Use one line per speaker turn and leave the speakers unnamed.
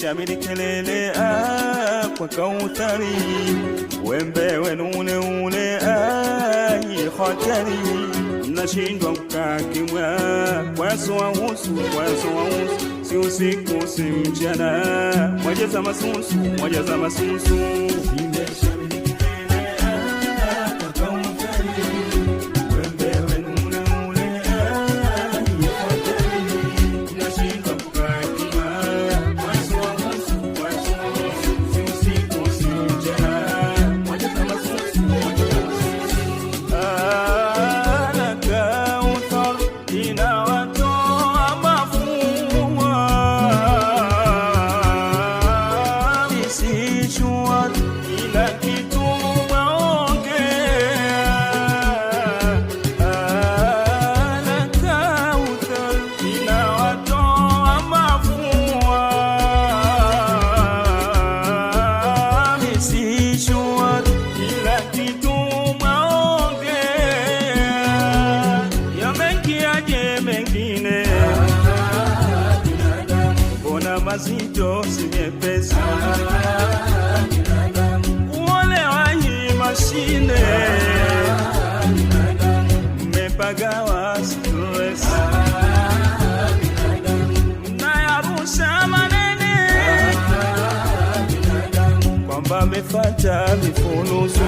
shamiri kelele kwa Kauthari, wembe wenu ule ule hatari, mnashindwa kukakimwa kwaso wa usu, si usiku si mchana, mwajaza masusu, mazito si nyepesi, kuolewa hii mashine, mmepagawa stress, mnayarusha manene kwamba mmefata vifunusu.